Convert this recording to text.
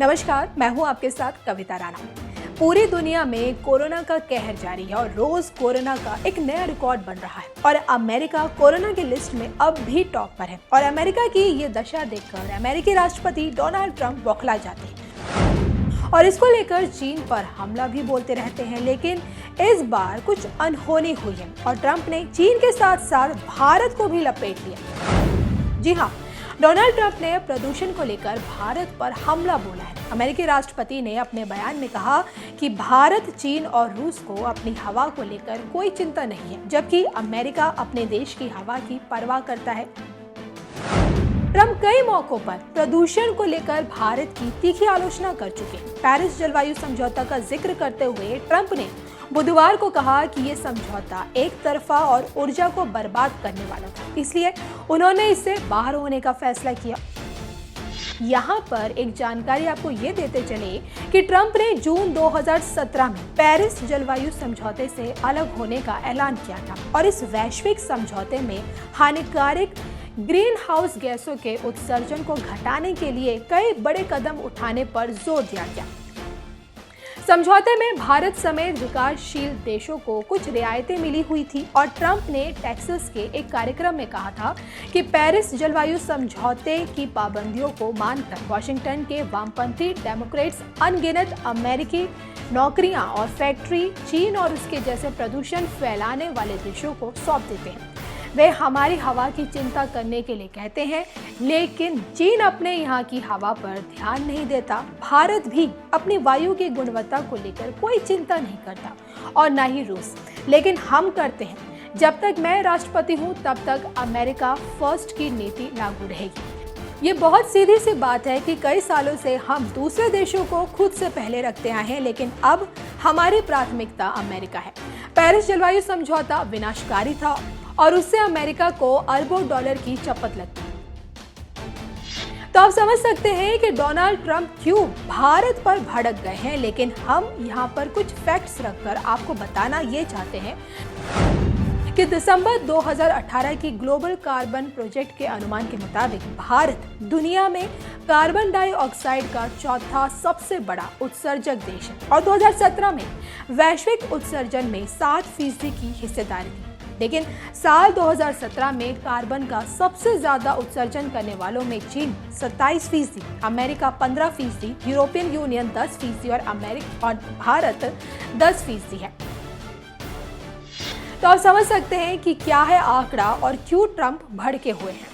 नमस्कार, मैं हूं आपके साथ कविता राणा। पूरी दुनिया में कोरोना का कहर जारी है और रोज कोरोना का एक नया रिकॉर्ड बन रहा है और अमेरिका कोरोना की लिस्ट में अब भी टॉप पर है। और अमेरिका की ये दशा देखकर अमेरिकी राष्ट्रपति डोनाल्ड ट्रंप बौखला जाते हैं और इसको लेकर चीन पर हमला भी बोलते रहते हैं। लेकिन इस बार कुछ अनहोनी हुई है और ट्रंप ने चीन के साथ साथ भारत को भी लपेट लिया। जी हाँ, डोनाल्ड ट्रंप ने प्रदूषण को लेकर भारत पर हमला बोला है। अमेरिकी राष्ट्रपति ने अपने बयान में कहा कि भारत, चीन और रूस को अपनी हवा को लेकर कोई चिंता नहीं है, जबकि अमेरिका अपने देश की हवा की परवाह करता है। ट्रंप कई मौकों पर प्रदूषण को लेकर भारत की तीखी आलोचना कर चुके हैं। पेरिस जलवायु समझौता का जिक्र करते हुए ट्रंप ने बुधवार को कहा कि ये समझौता एक तरफा और ऊर्जा को बर्बाद करने वाला था, इसलिए उन्होंने इससे बाहर होने का फैसला किया। यहाँ पर एक जानकारी आपको ये देते चले कि ट्रंप ने जून 2017 में पेरिस जलवायु समझौते से अलग होने का ऐलान किया था और इस वैश्विक समझौते में हानिकारक ग्रीन हाउस गैसों के उत्सर्जन को घटाने के लिए कई बड़े कदम उठाने पर जोर दिया गया। समझौते में भारत समेत विकासशील देशों को कुछ रियायतें मिली हुई थी और ट्रंप ने टेक्सास के एक कार्यक्रम में कहा था कि पेरिस जलवायु समझौते की पाबंदियों को मानकर वाशिंगटन के वामपंथी डेमोक्रेट्स अनगिनत अमेरिकी नौकरियां और फैक्ट्री चीन और उसके जैसे प्रदूषण फैलाने वाले देशों को सौंप देते हैं। वे हमारी हवा की चिंता करने के लिए कहते हैं, लेकिन चीन अपने यहाँ की हवा पर ध्यान नहीं देता। भारत भी अपनी वायु की गुणवत्ता को लेकर कोई चिंता नहीं करता और न ही रूस, लेकिन हम करते हैं। जब तक मैं राष्ट्रपति हूँ तब तक अमेरिका फर्स्ट की नीति लागू रहेगी। ये बहुत सीधी सी बात है कि कई सालों से हम दूसरे देशों को खुद से पहले रखते आए हैं, लेकिन अब हमारी प्राथमिकता अमेरिका है। पेरिस जलवायु समझौता विनाशकारी था और उससे अमेरिका को अरबों डॉलर की चपत लगती। तो आप समझ सकते हैं कि डोनाल्ड ट्रंप क्यों भारत पर भड़क गए हैं, लेकिन हम यहाँ पर कुछ फैक्ट्स रखकर आपको बताना ये चाहते हैं कि दिसंबर 2018 की ग्लोबल कार्बन प्रोजेक्ट के अनुमान के मुताबिक भारत दुनिया में कार्बन डाइऑक्साइड का चौथा सबसे बड़ा उत्सर्जक देश है और 2017 में वैश्विक उत्सर्जन में 7% की हिस्सेदारी थी। लेकिन साल 2017 में कार्बन का सबसे ज्यादा उत्सर्जन करने वालों में चीन 27%, अमेरिका 15%, यूरोपियन यूनियन 10% और भारत 10% है। तो आप समझ सकते हैं कि क्या है आंकड़ा और क्यों ट्रंप भड़के हुए हैं।